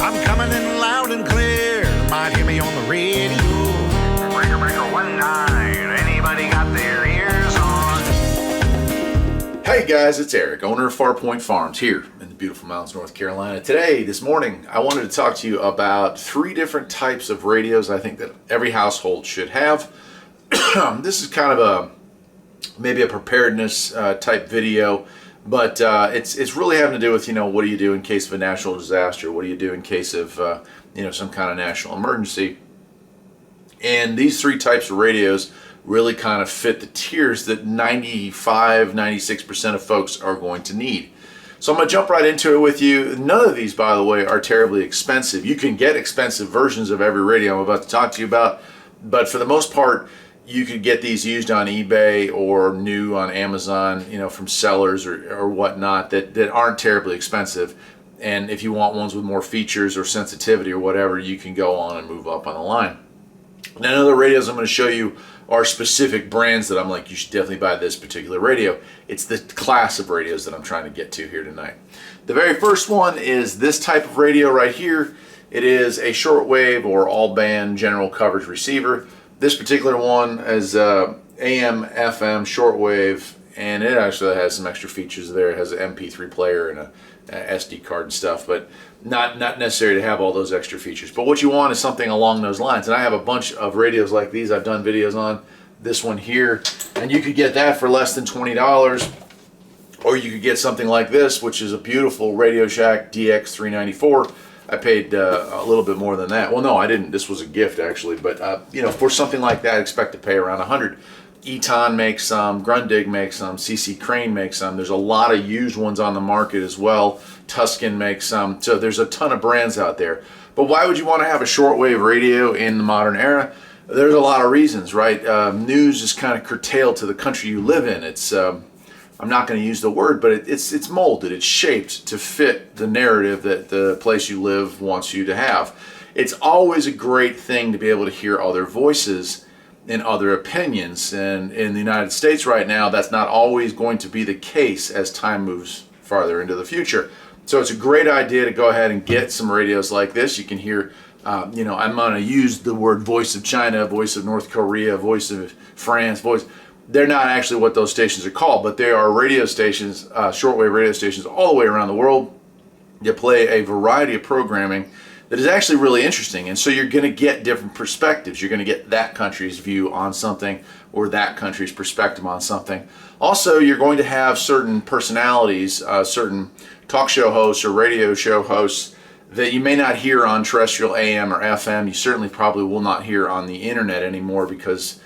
I'm coming in loud and clear. Might hear me on the radio. Breaker, breaker, 19. Anybody got their ears on? Hey guys, it's Eric, owner of Farpoint Farms here in the beautiful mountains, North Carolina. Today, this morning, I wanted to talk to you about 3 different types of radios I think that every household should have. This is kind of maybe a preparedness type video, but it's really having to do with, what do you do in case of a natural disaster? What do you do in case of, some kind of national emergency? And these 3 types of radios really kind of fit the tiers that 95-96% of folks are going to need. So I'm going to jump right into it with you. None of these, by the way, are terribly expensive. You can get expensive versions of every radio I'm about to talk to you about, but for the most part, you could get these used on eBay or new on Amazon, from sellers or whatnot that aren't terribly expensive. And if you want ones with more features or sensitivity or whatever, you can go on and move up on the line. Now, other radios I'm going to show you are specific brands that I'm like, you should definitely buy this particular radio. It's the class of radios that I'm trying to get to here tonight. The very first one is this type of radio right here. It is a shortwave or all-band general coverage receiver. This particular one is AM, FM, shortwave, and it actually has some extra features there. It has an MP3 player and a SD card and stuff, but not necessary to have all those extra features. But what you want is something along those lines. And I have a bunch of radios like these I've done videos on. This one here, and you could get that for less than $20, or you could get something like this, which is a beautiful Radio Shack DX394. I paid a little bit more than that. Well, no, I didn't. This was a gift, actually. But, for something like that, I expect to pay around $100. Eton makes some. Grundig makes some. CC Crane makes some. There's a lot of used ones on the market as well. Tuscan makes some. So there's a ton of brands out there. But why would you want to have a shortwave radio in the modern era? There's a lot of reasons, right? News is kind of curtailed to the country you live in. It's I'm not going to use the word, but it's molded, it's shaped to fit the narrative that the place you live wants you to have. It's always a great thing to be able to hear other voices and other opinions. And in the United States right now, that's not always going to be the case as time moves farther into the future. So it's a great idea to go ahead and get some radios like this. You can hear, I'm going to use the word voice of China, voice of North Korea, voice of France, voice. They're not actually what those stations are called, but they are radio stations, shortwave radio stations all the way around the world. You play a variety of programming that is actually really interesting, and so you're going to get different perspectives. You're going to get that country's view on something or that country's perspective on something. Also, you're going to have certain personalities, certain talk show hosts or radio show hosts that you may not hear on terrestrial AM or FM. You certainly probably will not hear on the internet anymore because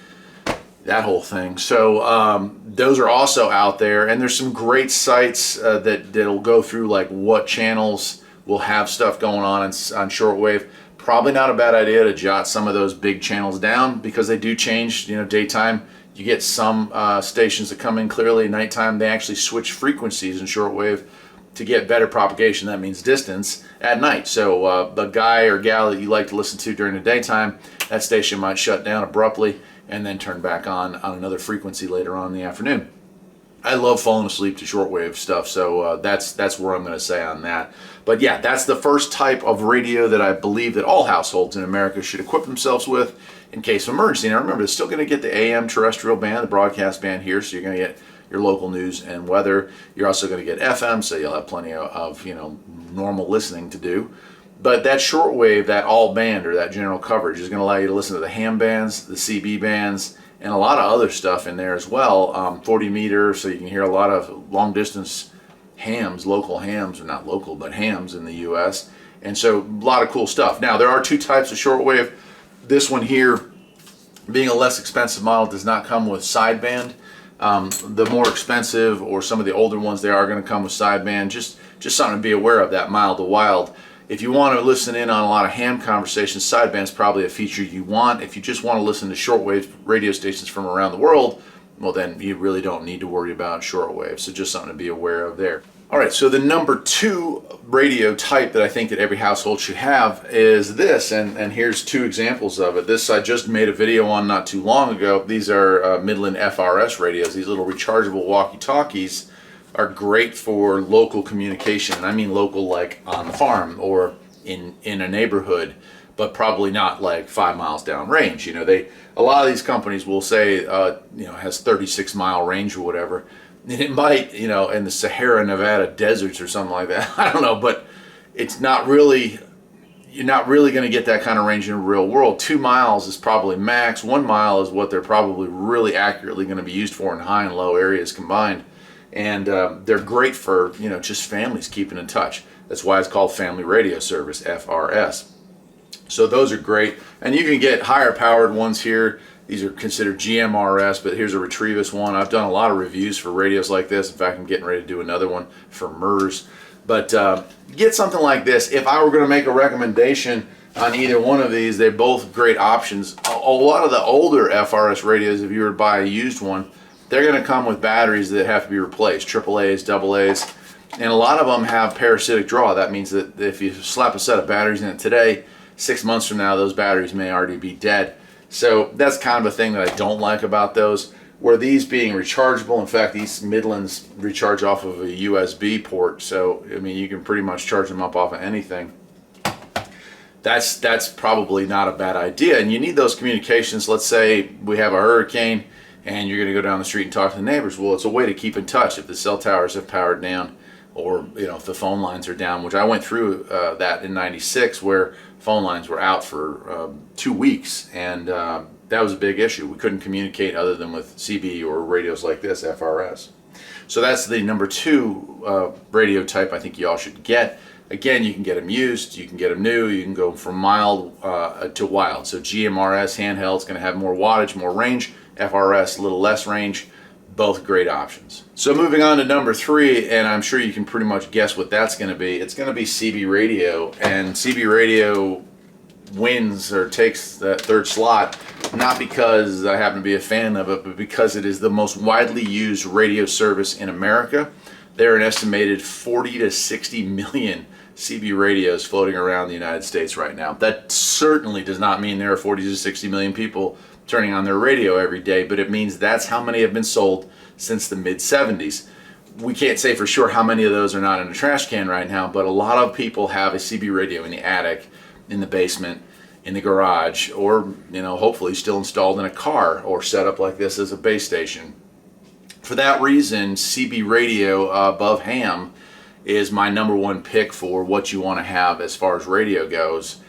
that whole thing. So those are also out there, and there's some great sites that'll go through like what channels will have stuff going on shortwave. Probably not a bad idea to jot some of those big channels down because they do change. Daytime you get some stations that come in clearly. Nighttime they actually switch frequencies in shortwave to get better propagation. That means distance at night. So the guy or gal that you like to listen to during the daytime, that station might shut down abruptly and then turn back on another frequency later on in the afternoon. I love falling asleep to shortwave stuff, so that's where I'm going to say on that. But yeah, that's the first type of radio that I believe that all households in America should equip themselves with in case of emergency. Now remember, it's still going to get the AM terrestrial band, the broadcast band here, so you're going to get your local news and weather. You're also going to get FM, so you'll have plenty of normal listening to do. But that shortwave, that all band or that general coverage is going to allow you to listen to the ham bands, the CB bands, and a lot of other stuff in there as well. 40 meter, so you can hear a lot of long distance hams, local hams, or not local, but hams in the US. And so a lot of cool stuff. Now there are 2 types of shortwave. This one here, being a less expensive model, does not come with sideband. The more expensive or some of the older ones, they are going to come with sideband. Just something to be aware of, that mild to wild. If you want to listen in on a lot of ham conversations, sideband's probably a feature you want. If you just want to listen to shortwave radio stations from around the world, well then you really don't need to worry about shortwave. So just something to be aware of there. All right, so the number 2 radio type that I think that every household should have is this, and here's 2 examples of it. This I just made a video on not too long ago. These are Midland Frs Radios. These little rechargeable walkie-talkies are great for local communication. And I mean local like on the farm or in a neighborhood, but probably not like 5 miles downrange. A lot of these companies will say, has 36-mile range or whatever. And it might, in the Sahara Nevada deserts or something like that. I don't know, but it's not really, you're not really going to get that kind of range in the real world. 2 miles is probably max. 1 mile is what they're probably really accurately going to be used for in high and low areas combined. And they're great for, just families keeping in touch. That's why it's called Family Radio Service, FRS. So those are great. And you can get higher powered ones here. These are considered GMRS, but here's a Retrievis one. I've done a lot of reviews for radios like this. In fact, I'm getting ready to do another one for MERS. But get something like this. If I were going to make a recommendation on either one of these, they're both great options. A lot of the older FRS radios, if you were to buy a used one, they're going to come with batteries that have to be replaced, AAAs, AA's, and a lot of them have parasitic draw. That means that if you slap a set of batteries in it today, 6 months from now, those batteries may already be dead. So that's kind of a thing that I don't like about those. Where these being rechargeable, in fact, these Midlands recharge off of a USB port, so I mean you can pretty much charge them up off of anything. That's probably not a bad idea. And you need those communications. Let's say we have a hurricane and you're going to go down the street and talk to the neighbors. Well, it's a way to keep in touch if the cell towers have powered down, or if the phone lines are down, which I went through that in '96, where phone lines were out for 2 weeks, and that was a big issue. We couldn't communicate other than with CB or radios like this, FRS. So that's the number 2 radio type I think you all should get. Again, you can get them used, you can get them new, you can go from mild to wild. So GMRS handheld is going to have more wattage, more range. FRS a little less range. Both great options. So moving on to number 3, and I'm sure you can pretty much guess what that's going to be. It's going to be CB radio, and CB radio wins or takes that 3rd slot, not because I happen to be a fan of it, but because it is the most widely used radio service in America. There are an estimated 40 to 60 million CB radios floating around the United States right now. That certainly does not mean there are 40 to 60 million people turning on their radio every day, but it means that's how many have been sold since the mid-70s. We can't say for sure how many of those are not in a trash can right now, but a lot of people have a CB radio in the attic, in the basement, in the garage, or hopefully still installed in a car or set up like this as a base station. For that reason, CB radio above ham is my number 1 pick for what you want to have as far as radio goes.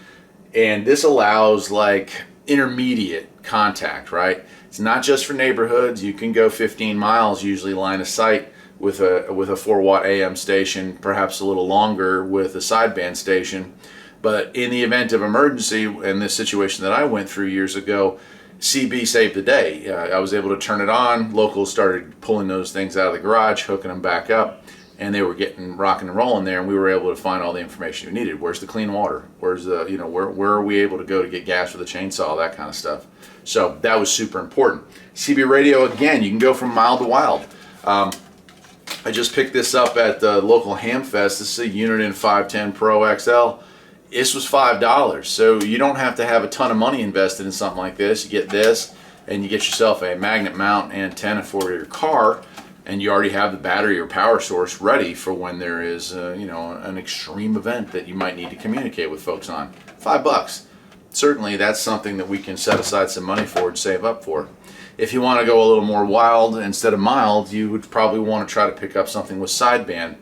And this allows like intermediate contact, right? It's not just for neighborhoods. You can go 15 miles usually line of sight with a 4-watt AM station, perhaps a little longer with a sideband station. But in the event of emergency, in this situation that I went through years ago, CB saved the day. I was able to turn it on. Locals started pulling those things out of the garage, hooking them back up, and they were getting rocking and rolling there, and we were able to find all the information we needed. Where's the clean water? Where's the, where are we able to go to get gas for the chainsaw, that kind of stuff. So that was super important. CB radio, again, you can go from mild to wild. I just picked this up at the local ham fest. This is a Uniden 510 Pro XL. This was $5, so you don't have to have a ton of money invested in something like this. You get this, and you get yourself a magnet mount antenna for your car, and you already have the battery or power source ready for when there is, an extreme event that you might need to communicate with folks on. $5. Certainly, that's something that we can set aside some money for and save up for. If you want to go a little more wild instead of mild, you would probably want to try to pick up something with sideband.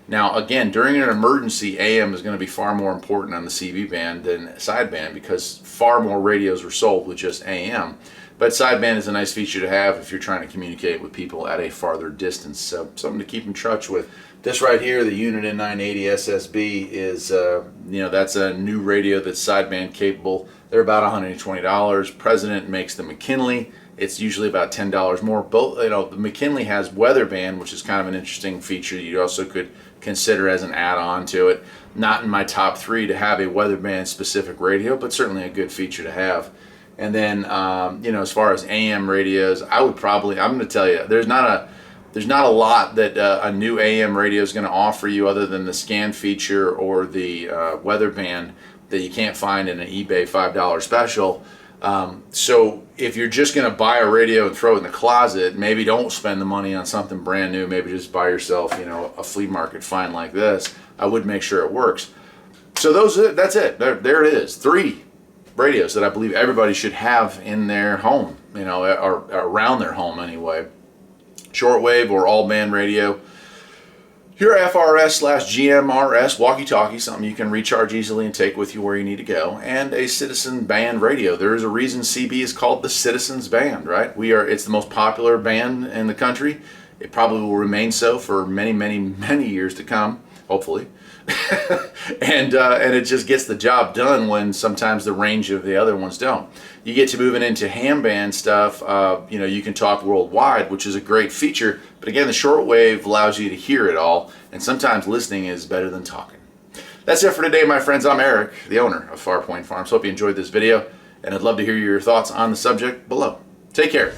Now, again, during an emergency, AM is going to be far more important on the CB band than sideband because far more radios were sold with just AM. But sideband is a nice feature to have if you're trying to communicate with people at a farther distance. So something to keep in touch with. This right here, the Uniden 980 SSB, is, that's a new radio that's sideband capable. They're about $120. President makes the McKinley. It's usually about $10 more. Both, the McKinley has weather band, which is kind of an interesting feature that you also could consider as an add-on to it. Not in my top 3 to have a weather band specific radio, but certainly a good feature to have. And then, as far as AM radios, I'm going to tell you, there's not a lot that a new AM radio is going to offer you other than the scan feature or the weather band that you can't find in an eBay $5 special. So if you're just going to buy a radio and throw it in the closet, maybe don't spend the money on something brand new. Maybe just buy yourself, a flea market find like this. I would make sure it works. So that's it. There it is. 3 radios that I believe everybody should have in their home, you know, or around their home anyway. Shortwave or all-band radio. Your FRS/GMRS walkie-talkie, something you can recharge easily and take with you where you need to go, and a Citizen band radio. There is a reason CB is called the Citizens Band, right? It's the most popular band in the country. It probably will remain so for many, many, many years to come, hopefully. and it just gets the job done when sometimes the range of the other ones don't. You get to moving into ham band stuff. You know, you can talk worldwide, which is a great feature. But again, the shortwave allows you to hear it all, and sometimes listening is better than talking. That's it for today, my friends. I'm Eric, the owner of Farpoint Farms. Hope you enjoyed this video, and I'd love to hear your thoughts on the subject below. Take care.